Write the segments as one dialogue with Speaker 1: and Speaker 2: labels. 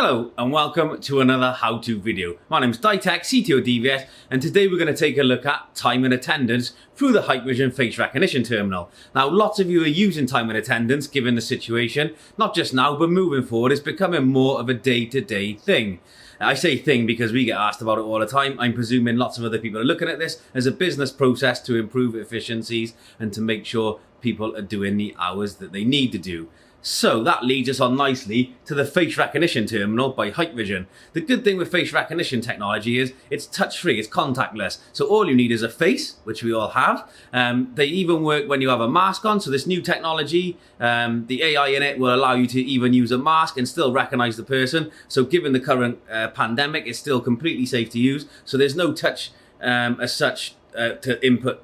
Speaker 1: Hello and welcome to another how-to video. My name is Ditech, CTO DVS, and today we're going to take a look at time and attendance through the Hikvision Face Recognition Terminal. Now, lots of you are using time and attendance given the situation, not just now, but moving forward, it's becoming more of a day-to-day thing. I say thing because we get asked about it all the time. I'm presuming lots of other people are looking at this as a business process to improve efficiencies and to make sure people are doing the hours that they need to do. So that leads us on nicely to the Face Recognition Terminal by Hikvision. The good thing with face recognition technology is it's touch-free, it's contactless. So all you need is a face, which we all have. They even work when you have a mask on. So this new technology, the AI in it will allow you to even use a mask and still recognize the person. So given the current pandemic, it's still completely safe to use. So there's no touch as such to input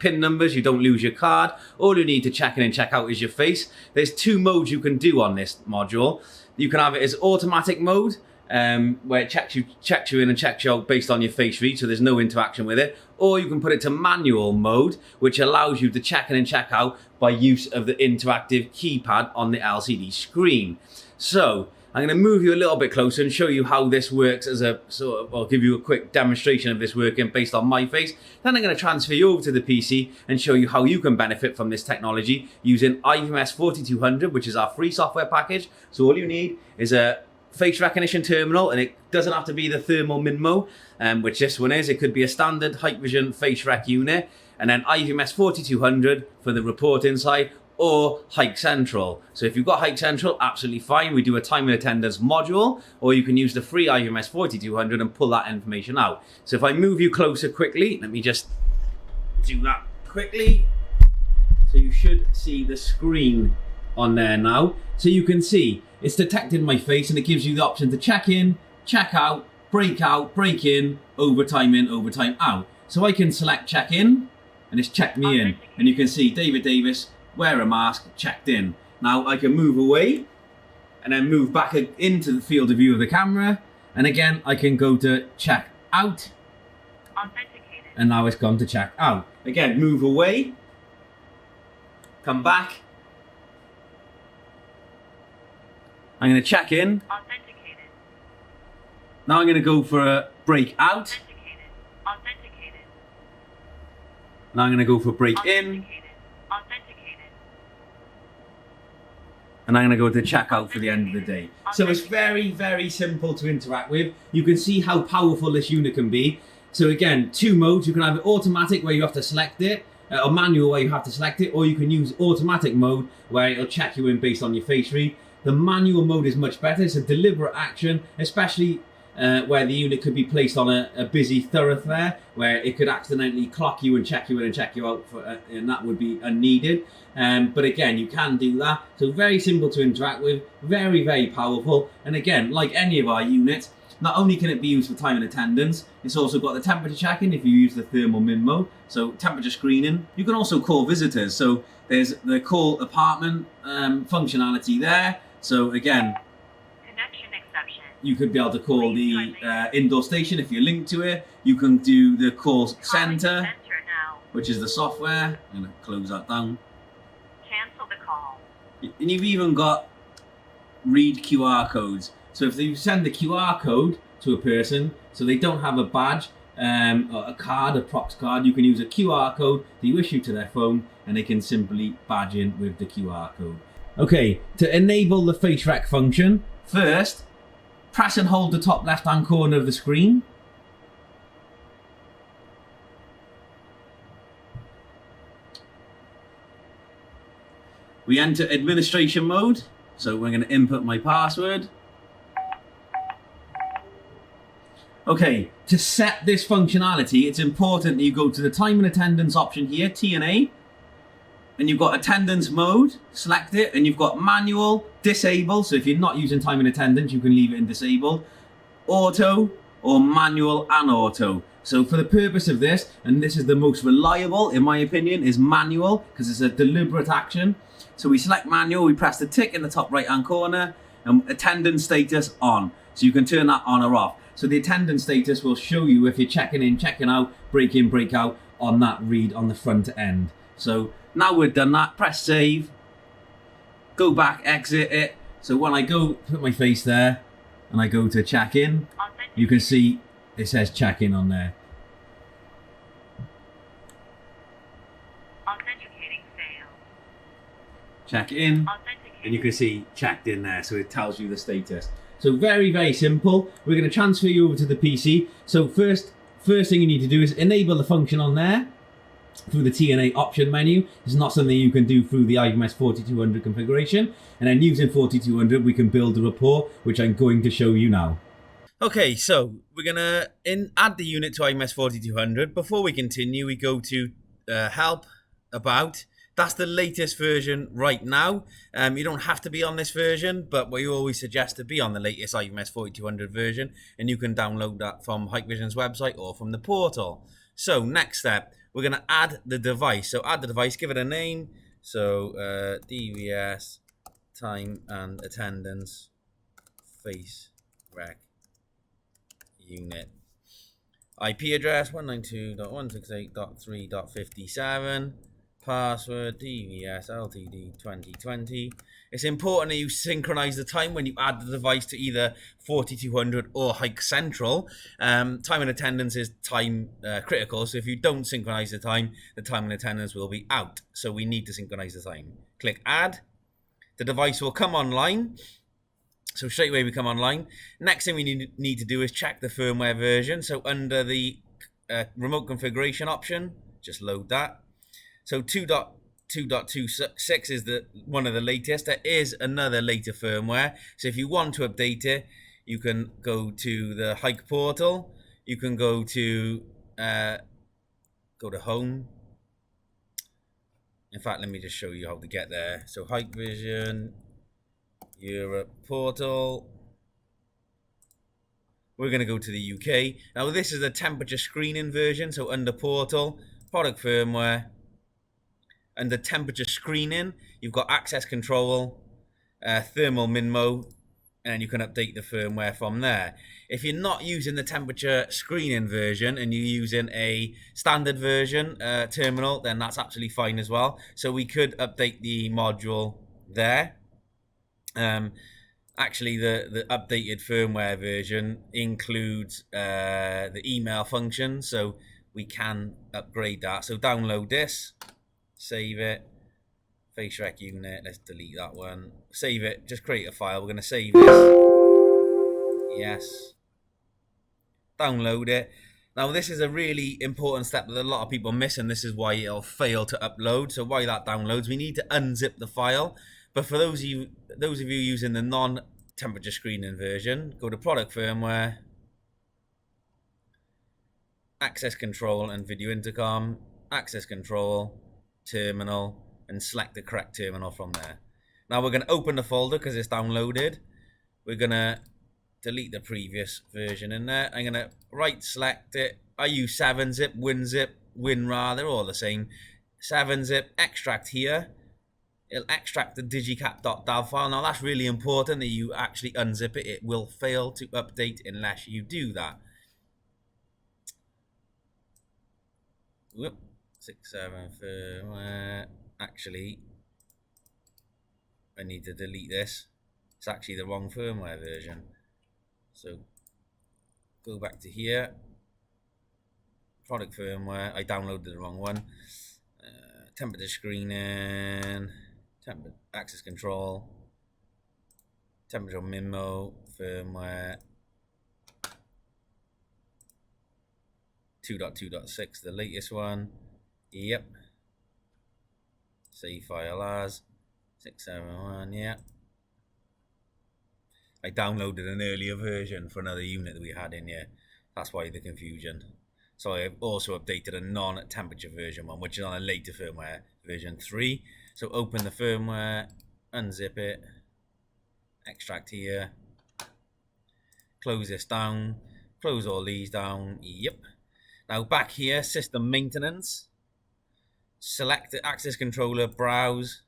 Speaker 1: PIN numbers, you don't lose your card. All you need to check in and check out is your face. There's two modes you can do on this module. You can have it as automatic mode, where it checks you in and checks you out based on your face read, so there's no interaction with it. Or you can put it to manual mode, which allows you to check in and check out by use of the interactive keypad on the LCD screen. So I'm going to move you a little bit closer and show you how this works as a sort of, I'll give you a quick demonstration of this working based on my face. Then I'm going to transfer you over to the PC and show you how you can benefit from this technology using IVMS 4200, which is our free software package. So all you need is a face recognition terminal, and it doesn't have to be the Thermal Minmo, which this one is. It could be a standard Hikvision Face Rec unit, and then IVMS 4200 for the reporting side, or Hike Central. So if you've got Hike Central, absolutely fine. We do a time and attendance module, or you can use the free IVMS 4200 and pull that information out. So if I move you closer quickly, let me just do that quickly. So you should see the screen on there now. So you can see it's detecting my face and it gives you the option to check in, check out, break in, overtime out. So I can select check in and it's checked me in. And you can see David Davis, wear a mask, checked in. Now I can move away and then move back into the field of view of the camera. And again, I can go to check out.
Speaker 2: Authenticated.
Speaker 1: And now it's gone to check out. Again, move away, come back. I'm going to check in.
Speaker 2: Authenticated.
Speaker 1: Now I'm going to go for a break out.
Speaker 2: Authenticated. Authenticated.
Speaker 1: Now I'm going to go for break in.
Speaker 2: Authenticated. Authenticated.
Speaker 1: And I'm going to go to checkout for the end of the day. So it's very, very simple to interact with. You can see how powerful this unit can be. So again, two modes. You can have it automatic where you have to select it, or manual where you have to select it, or you can use automatic mode where it'll check you in based on your face read. The manual mode is much better. It's a deliberate action, especially where the unit could be placed on a busy thoroughfare where it could accidentally clock you and check you in and check you out, and that would be unneeded. But again, you can do that. So very simple to interact with, very, very powerful. And again, like any of our units, not only can it be used for time and attendance, it's also got the temperature checking if you use the Thermal Minmo, so temperature screening. You can also call visitors. So there's the call apartment functionality there. So again,
Speaker 2: Connection exception.
Speaker 1: you could be able to call the indoor station if you're linked to it. You can do the call center,
Speaker 2: Now.
Speaker 1: which is the software. I'm going to close that down.
Speaker 2: Cancel the call.
Speaker 1: And you've even got read QR codes. So if you send the QR code to a person, so they don't have a badge, or a card, a prox card, you can use a QR code that you issue to their phone and they can simply badge in with the QR code. Okay, to enable the face rec function, first, press and hold the top left-hand corner of the screen. We enter administration mode, so we're going to input my password. Okay, to set this functionality, it's important that you go to the time and attendance option here, T&A, and you've got attendance mode, select it, and you've got manual, disable, so if you're not using time and attendance, you can leave it in disabled, auto, or manual and auto. So for the purpose of this, and this is the most reliable, in my opinion, is manual, because it's a deliberate action. So we select manual, we press the tick in the top right-hand corner, and attendance status on. So you can turn that on or off. So the attendance status will show you if you're checking in, checking out, break in, break out on that read on the front end. So now we've done that, press save, go back, exit it. So when I go put my face there, and I go to check in, you can see it says check in on there.
Speaker 2: Authenticating failed.
Speaker 1: Check in, and you can see checked in there, so it tells you the status. So very, very simple. We're going to transfer you over to the PC. So first thing you need to do is enable the function on there through the TNA option menu. It's not something you can do through the IMS 4200 configuration. And then using 4200, we can build a report, which I'm going to show you now. Okay, so we're going to add the unit to IMS 4200. Before we continue, we go to help, about. That's the latest version right now. You don't have to be on this version, but we always suggest to be on the latest IMS 4200 version, and you can download that from Hikvision's website or from the portal. So next step, we're going to add the device. So add the device, give it a name. So DVS, time and attendance, face rec unit. IP address 192.168.3.57. Password DVS LTD 2020. It's important that you synchronize the time when you add the device to either 4200 or Hike Central. Time and attendance is time critical, so if you don't synchronize the time and attendance will be out. So we need to synchronize the time. Click add. The device will come online. So straight away we come online. Next thing we need to do is check the firmware version. So under the remote configuration option, just load that. So 2.2.26 is one of the latest. There is another later firmware. So if you want to update it, you can go to the Hike portal. You can go to home. In fact, let me just show you how to get there. So Hikvision Europe portal. We're going to go to the UK. Now this is the temperature screening version. So under portal, product firmware. Under temperature screening, you've got access control, thermal minmo, and you can update the firmware from there. If you're not using the temperature screening version and you're using a standard version terminal, then that's absolutely fine as well. So we could update the module there. Actually, the updated firmware version includes the email function, so we can upgrade that. So download this. Save it. Face rec unit. Let's delete that one. Save it. Just create a file. We're going to save this. Yes. Download it. Now this is a really important step that a lot of people miss, and this is why it'll fail to upload. So while that downloads, we need to unzip the file. But for those of you using the non-temperature screening version, go to product firmware, access control and video intercom, access control, terminal, and select the correct terminal from there. Now we're going to open the folder because it's downloaded. We're going to delete the previous version in there. I'm going to right select it. I use 7-zip, WinZip, WinRAR, they're all the same. 7-zip, extract here. It'll extract the digicat.dav file. Now that's really important that you actually unzip it. It will fail to update unless you do that. Whoop. 6.7 firmware. Actually, I need to delete this. It's actually the wrong firmware version. So go back to here. Product firmware. I downloaded the wrong one. Temperature screening. Access control. Temperature minmo. Firmware. 2.2.6, the latest one. Yep. Save file as 671. Yep. I downloaded an earlier version for another unit that we had in here. That's why the confusion. So I've also updated a non-temperature version one, which is on a later firmware, version 3. So open the firmware, unzip it, extract here, close this down, close all these down. Yep. Now back here, system maintenance. Select the access controller, browse,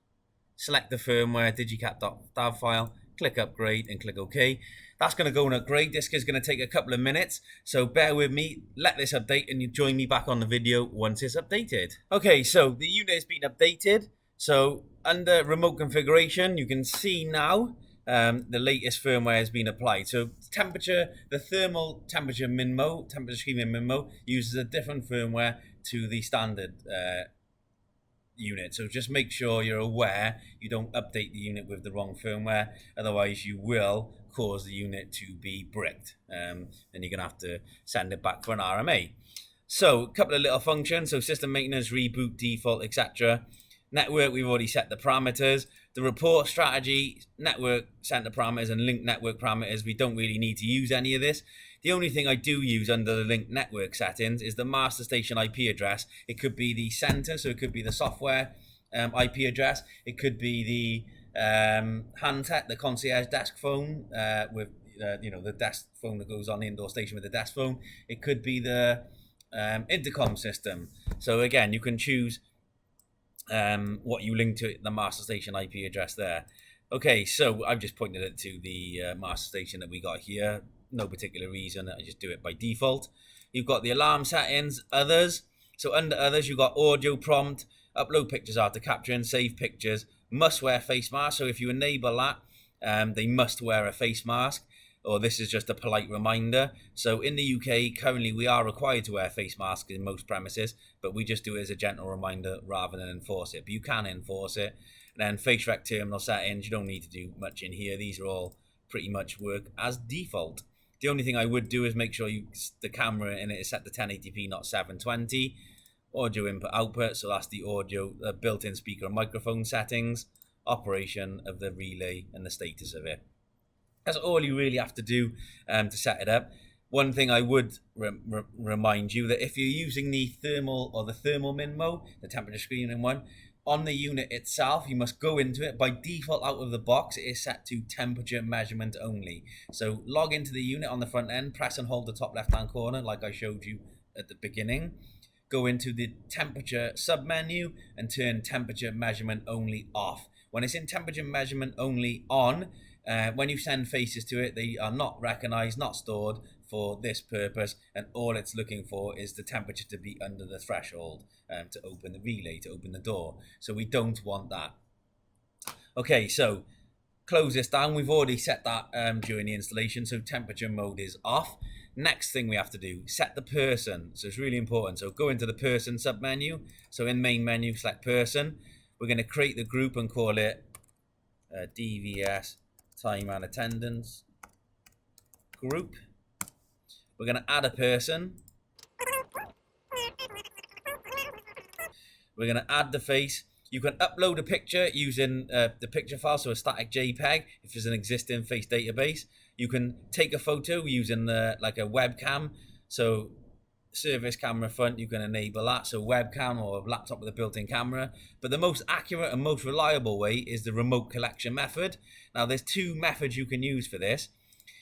Speaker 1: select the firmware, digicat.dav file, click upgrade and click OK. That's going to go and upgrade. This is going to take a couple of minutes, so bear with me, let this update and you join me back on the video once it's updated. Okay, so the unit has been updated. So under remote configuration, you can see now the latest firmware has been applied. So temperature, the thermal temperature minmo, temperature screening minmo, uses a different firmware to the standard unit. So just make sure you're aware you don't update the unit with the wrong firmware, otherwise you will cause the unit to be bricked. Then you're gonna have to send it back for an RMA. So a couple of little functions, so system maintenance, reboot, default, etc. Network, we've already set the parameters. The report strategy, network center parameters and link network parameters, we don't really need to use any of this. The only thing I do use under the link network settings is the master station IP address. It could be the center, so it could be the software IP address. It could be the handset, the concierge desk phone with the desk phone that goes on the indoor station with the desk phone. It could be the intercom system. So again, you can choose what you link to the master station IP address there. Okay, so I've just pointed it to the master station that we got here. No particular reason, I just do it by default. You've got the alarm settings, others. So under others, you've got audio prompt, upload pictures after capturing, save pictures, must wear face mask. So if you enable that, they must wear a face mask, or this is just a polite reminder. So in the UK, currently we are required to wear face masks in most premises, but we just do it as a gentle reminder rather than enforce it. But you can enforce it. And then Face Rec Terminal settings, you don't need to do much in here. These are all pretty much work as default. The only thing I would do is make sure the camera in it is set to 1080p, not 720. Audio input output, so that's the audio, built-in speaker and microphone settings, operation of the relay and the status of it. That's all you really have to do to set it up. One thing I would remind you that if you're using the thermal or the thermal minmo, the temperature screening one, on the unit itself, you must go into it. By default, out of the box, it is set to temperature measurement only. So log into the unit on the front end, press and hold the top left-hand corner like I showed you at the beginning. Go into the temperature submenu and turn temperature measurement only off. When it's in temperature measurement only on, when you send faces to it, they are not recognized, not stored for this purpose, and all it's looking for is the temperature to be under the threshold to open the relay, to open the door. So we don't want that. Okay, so close this down. We've already set that during the installation, so temperature mode is off. Next thing we have to do, set the person. So it's really important. So go into the person submenu. So in main menu, select person. We're going to create the group and call it DVS time and attendance group. We're going to add a person. We're going to add the face. You can upload a picture using the picture file, so a static JPEG if there's an existing face database. You can take a photo using like a webcam. So service camera front, you can enable that. So webcam or a laptop with a built-in camera. But the most accurate and most reliable way is the remote collection method. Now there's two methods you can use for this.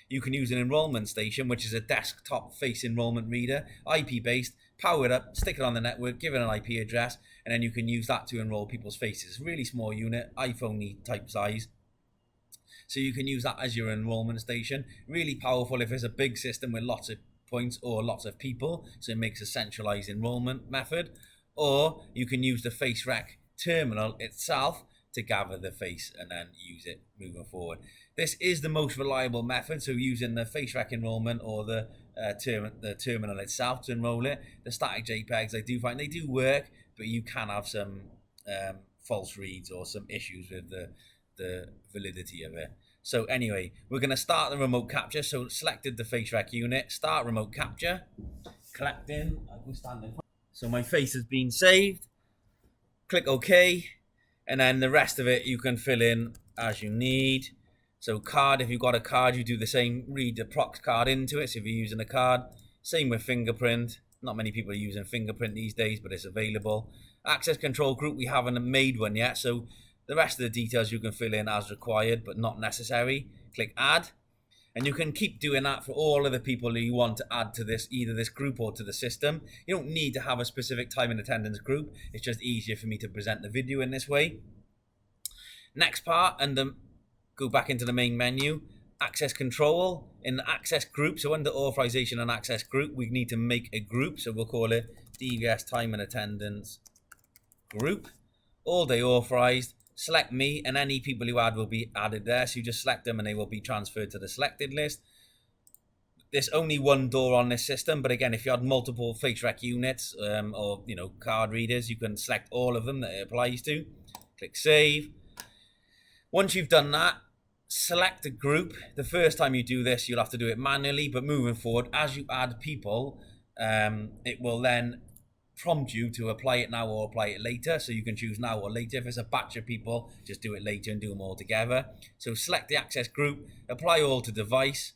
Speaker 1: You can use an enrollment station, which is a desktop face enrollment reader, IP-based, power it up, stick it on the network, give it an IP address, and then you can use that to enroll people's faces. Really small unit, iPhone type size. So you can use that as your enrollment station. Really powerful if it's a big system with lots of points or lots of people, so it makes a centralized enrollment method. Or you can use the Face Rec Terminal itself to gather the face and then use it moving forward. This is the most reliable method, so using the Face Rec enrollment or the terminal itself to enroll it. The static JPEGs, I do find they do work, but you can have some false reads or some issues with the validity of it. So anyway, we're going to start the remote capture. So selected the Face Rec unit, start remote capture, collecting. I can stand in front. So my face has been saved. Click OK. And then the rest of it you can fill in as you need. So card, if you've got a card, you do the same. Read the prox card into it. So if you're using a card, same with fingerprint. Not many people are using fingerprint these days, but it's available. Access control group, we haven't made one yet. So the rest of the details you can fill in as required, but not necessary. Click add. And you can keep doing that for all of the people who you want to add to this, either this group or to the system. You don't need to have a specific time and attendance group. It's just easier for me to present the video in this way. Next part, and go back into the main menu. Access control. In the access group, so under authorization and access group, we need to make a group. So we'll call it DVS time and attendance group. All day authorized. select me, and any people you add will be added there. So you just select them and they will be transferred to the selected list. There's only one door on this system, but again, if you had multiple Face Rec units or card readers, you can select all of them that it applies to. Click save. Once you've done that, select a group. The first time you do this, you'll have to do it manually, but moving forward, as you add people, it will then prompt you to apply it now or apply it later. So you can choose now or later. If it's a batch of people, just do it later and do them all together. So select the access group, apply all to device.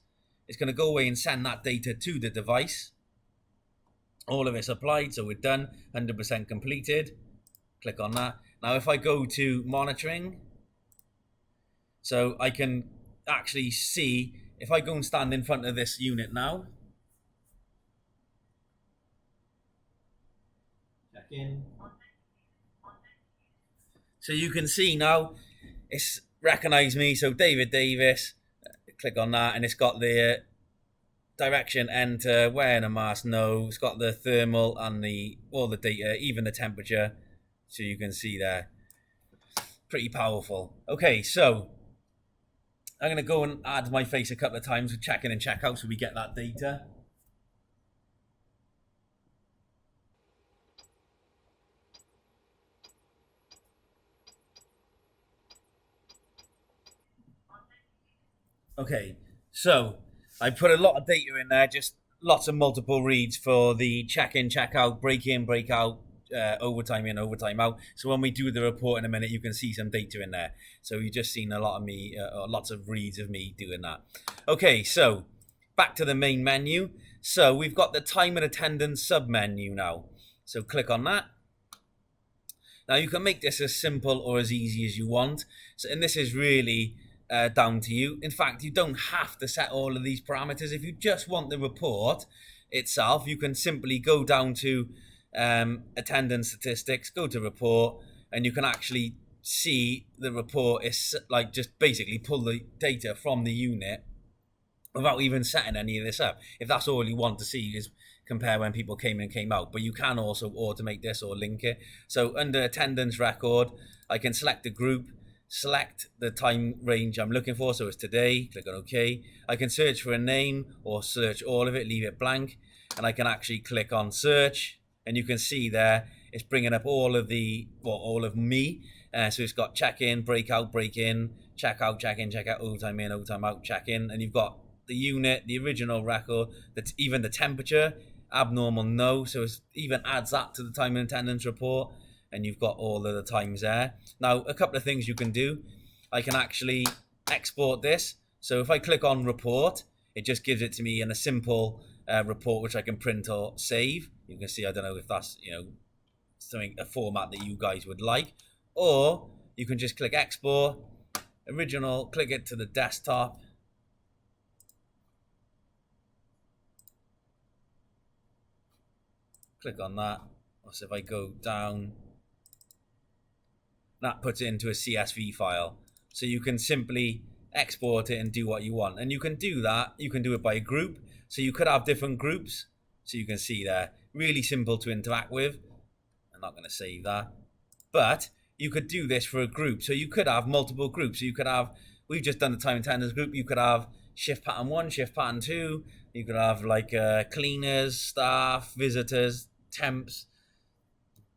Speaker 1: It's going to go away and send that data to the device. All of it's applied, so we're done, 100% completed. Click on that. Now if I go to monitoring, so I can actually see, if I go and stand in front of this unit now, check in. So you can see now, it's recognized me, so David Davis, click on that, and it's got the direction, enter, wearing a mask, no, it's got the thermal and all the data, even the temperature, so you can see there. Pretty powerful. Okay, so I'm going to go and add my face a couple of times with check in and check out so we get that data. Okay, so I put a lot of data in there, just lots of multiple reads for the check in, check out, break in, break out, overtime in, overtime out. So when we do the report in a minute, you can see some data in there. So you've just seen a lot of me, lots of reads of me doing that. Okay, so back to the main menu. So we've got the time and attendance sub menu now. So click on that. Now you can make this as simple or as easy as you want. So, and this is really down to you. In fact, you don't have to set all of these parameters. If you just want the report itself, you can simply go down to attendance statistics, go to report, and you can actually see the report is like just basically pull the data from the unit without even setting any of this up. If that's all you want to see is compare when people came in and came out, but you can also automate this or link it. So under attendance record, I can select a group, select the time range I'm looking for, so it's today, click on OK. I can search for a name or search all of it, leave it blank, and I can actually click on search, and you can see there it's bringing up all of me. So it's got check in, break out, break in, check out, check in, check out, overtime in, overtime out, check in, and you've got the unit, the original record, that's even the temperature, abnormal no, so it even adds that to the time and attendance report, and you've got all of the times there. Now, a couple of things you can do. I can actually export this. So if I click on report, it just gives it to me in a simple report, which I can print or save. You can see, I don't know if that's, a format that you guys would like. Or you can just click export, original, click it to the desktop. Click on that. So if I go down, that puts it into a CSV file. So you can simply export it and do what you want. And you can do that. You can do it by group. So you could have different groups. So you can see there, really simple to interact with. I'm not going to save that. But you could do this for a group. So you could have multiple groups. So you could have, we've just done the time attendance group. You could have shift pattern 1, shift pattern 2. You could have like cleaners, staff, visitors, temps,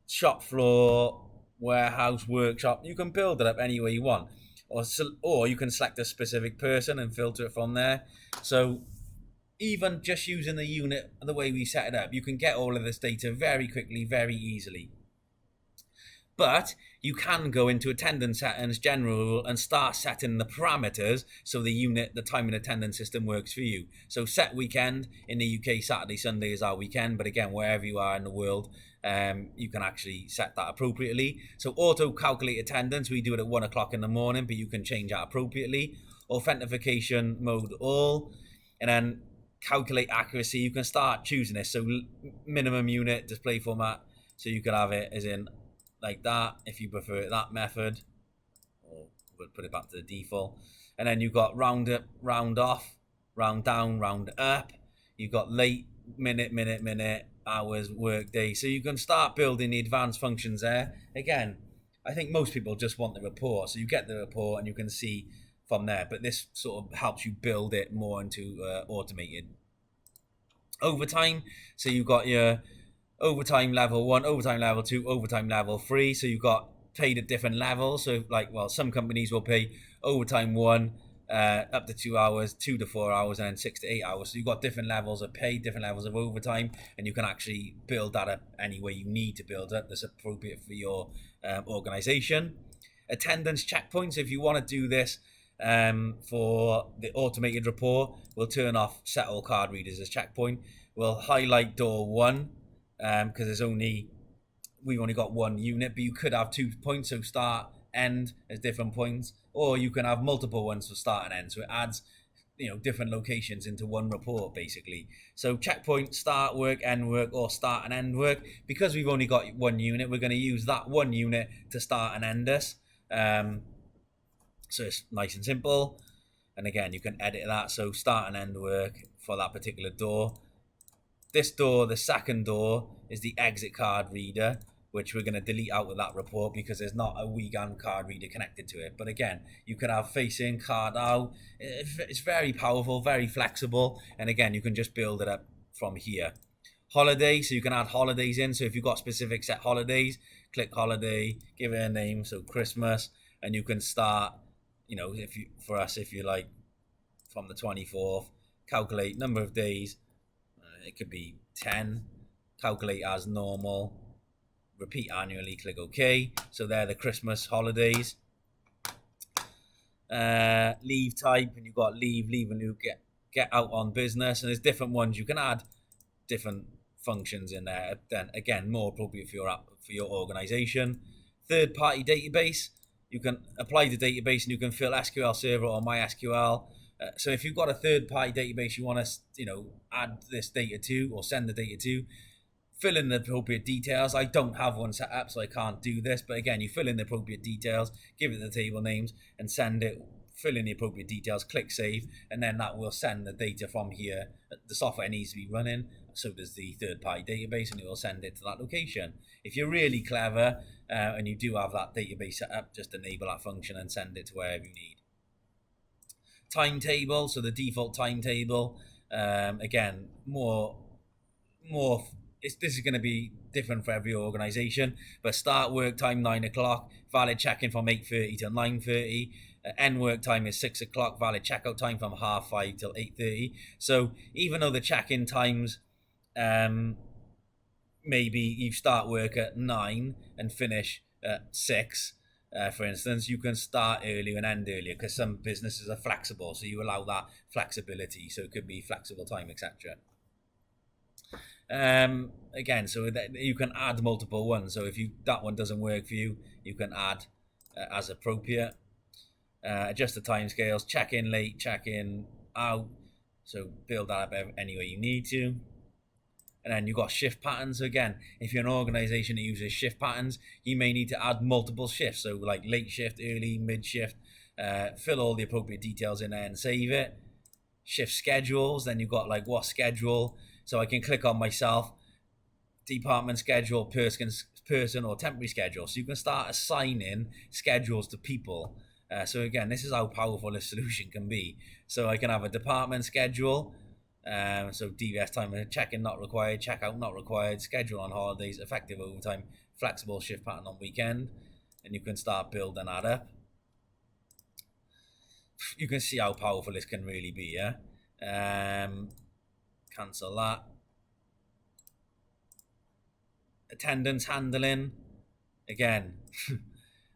Speaker 1: shop floor, warehouse, workshop. You can build it up any way you want, or you can select a specific person and filter it from there. So even just using the unit the way we set it up, you can get all of this data very quickly, very easily. But you can go into attendance settings, general, and start setting the parameters so the unit, the time and attendance system works for you. So set weekend. In the UK, Saturday, Sunday is our weekend. But again, wherever you are in the world, you can actually set that appropriately. So auto calculate attendance, we do it at 1 o'clock in the morning, but you can change that appropriately. Authentication mode all, and then calculate accuracy. You can start choosing this. So minimum unit display format. So you can have it as in like that if you prefer that method, or we'll put it back to the default. And then you've got round up, round off, round down, round up. You've got late, minute, hours, work day. So you can start building the advanced functions there. Again, I think most people just want the report. So you get the report and you can see from there. But this sort of helps you build it more into automated overtime. So you've got your overtime level 1, overtime level 2, overtime level 3. So you've got paid at different levels. So like, well, some companies will pay overtime 1 up to 2 hours, 2 to 4 hours, and then 6 to 8 hours. So you've got different levels of pay, different levels of overtime, and you can actually build that up any way you need to build it that's appropriate for your organization. Attendance checkpoints. If you want to do this for the automated report, we'll turn off set all card readers as checkpoint. We'll highlight door 1 because we've only got 1 unit, but you could have 2 points, so start, end as different points, or you can have multiple ones for start and end, so it adds different locations into one report basically. So checkpoint, start work, end work, or start and end work. Because we've only got 1 unit, we're going to use that 1 unit to start and end us. So it's nice and simple, and again you can edit that. So start and end work for that particular door. This door, the second door, is the exit card reader, which we're going to delete out of that report because there's not a Wigan card reader connected to it. But again, you can have face in, card out. It's very powerful, very flexible. And again, you can just build it up from here. Holiday, so you can add holidays in. So if you've got specific set holidays, click holiday, give it a name, so Christmas, and you can start, if you like, from the 24th, calculate number of days. It could be 10, calculate as normal, repeat annually, click OK. So they're the Christmas holidays. Leave type, and you've got leave and you get out on business, and there's different ones. You can add different functions in there. Then again, more appropriate for your organization. Third party database, you can apply the database and you can fill SQL Server or MySQL. So if you've got a third party database you want to add this data to or send the data to, fill in the appropriate details. I don't have one set up, so I can't do this, but again, you fill in the appropriate details, give it the table names, and send it. Fill in the appropriate details, click save, and then that will send the data from here. The software needs to be running, so does the third party database, and it will send it to that location. If you're really clever and you do have that database set up, just enable that function and send it to wherever you need. Timetable, so the default timetable, again, this is going to be different for every organization, but start work time 9 o'clock, valid check-in from 8:30 till 9:30, end work time is 6 o'clock, valid checkout time from 5:30 till 8:30. So even though the check-in times, maybe you start work at 9 and finish at 6, for instance, you can start earlier and end earlier because some businesses are flexible, so you allow that flexibility, so it could be flexible time, etc. Again, so that you can add multiple ones, so if that one doesn't work for you, you can add as appropriate. Adjust the timescales, check in late, check in out, so build that up any way you need to. And then you've got shift patterns. Again, if you're an organization that uses shift patterns, you may need to add multiple shifts. So like late shift, early, mid shift, fill all the appropriate details in there and save it. Shift schedules, then you've got like what schedule. So I can click on myself, department schedule, person or temporary schedule. So you can start assigning schedules to people. So again, this is how powerful this solution can be. So I can have a department schedule. So DVS time, check-in not required, check-out not required, schedule on holidays, effective overtime, flexible shift pattern on weekend, and you can start building that up. You can see how powerful this can really be, yeah? Cancel that. Attendance handling. Again,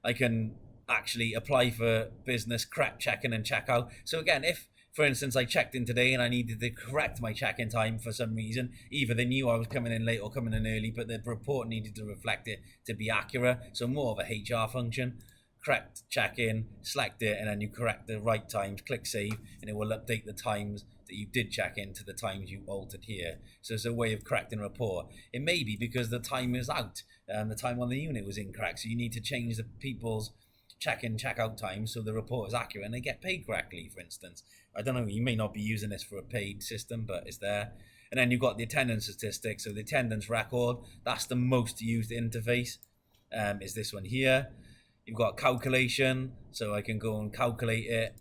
Speaker 1: I can actually apply for business correct check-in and check-out. So again, if for instance, I checked in today and I needed to correct my check-in time for some reason. Either they knew I was coming in late or coming in early, but the report needed to reflect it to be accurate. So more of a HR function. Correct check-in, select it, and then you correct the right times, click save, and it will update the times that you did check in to the times you altered here. So it's a way of correcting a report. It may be because the time is out, the time on the unit was incorrect. So you need to change the people's check-in, check-out time so the report is accurate and they get paid correctly, for instance. I don't know, you may not be using this for a paid system, but it's there. And then you've got the attendance statistics, so the attendance record, that's the most used interface, is this one here. You've got calculation, so I can go and calculate it.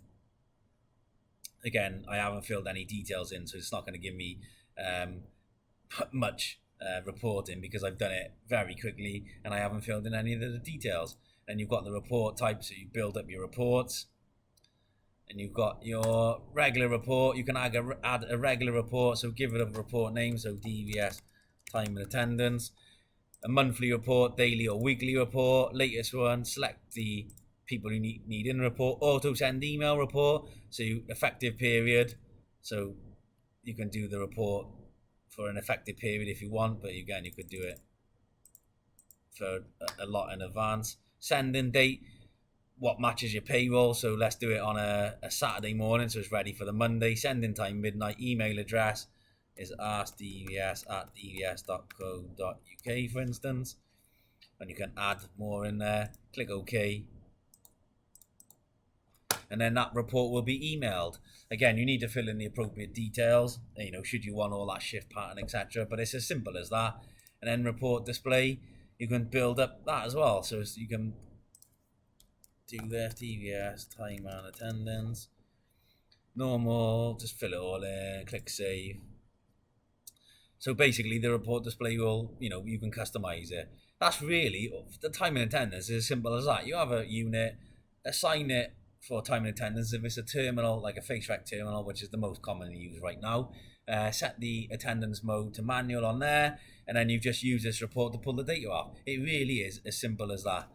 Speaker 1: Again, I haven't filled any details in, so it's not going to give me much reporting because I've done it very quickly and I haven't filled in any of the details. And you've got the report type, so you build up your reports. And you've got your regular report. You can add a regular report, so give it a report name, so DVS time and attendance. A monthly report, daily or weekly report, latest one, select the people who need in the report, auto send email report, so effective period, so you can do the report for an effective period if you want, but again, you could do it for a lot in advance. Sending date, what matches your payroll, so let's do it on a Saturday morning, so it's ready for the Monday. Sending time, midnight. Email address is askdvs@dvs.co.uk, for instance, and you can add more in there. Click OK, and then that report will be emailed. Again, you need to fill in the appropriate details, should you want all that shift pattern, etc., but it's as simple as that. And then report display, you can build up that as well, so you can do this, DVS time and attendance, normal, just fill it all in, click save. So basically the report display will, you can customize it. That's really, the time and attendance is as simple as that. You have a unit, assign it for time and attendance. If it's a terminal, like a Face Rec Terminal, which is the most commonly used right now, set the attendance mode to manual on there, and then you just use this report to pull the data off. It really is as simple as that.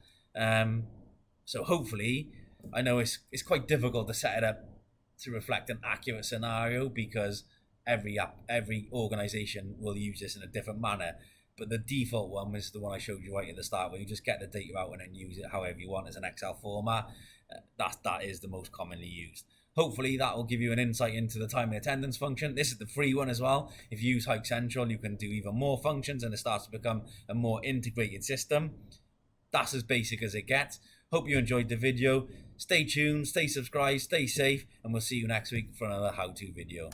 Speaker 1: So hopefully, I know it's quite difficult to set it up to reflect an accurate scenario because every organization will use this in a different manner. But the default one is the one I showed you right at the start, where you just get the data out and then use it however you want as an Excel format. That is the most commonly used. Hopefully that will give you an insight into the time and attendance function. This is the free one as well. If you use Hike Central, you can do even more functions and it starts to become a more integrated system. That's as basic as it gets. Hope you enjoyed the video. Stay tuned, stay subscribed, stay safe, and we'll see you next week for another how-to video.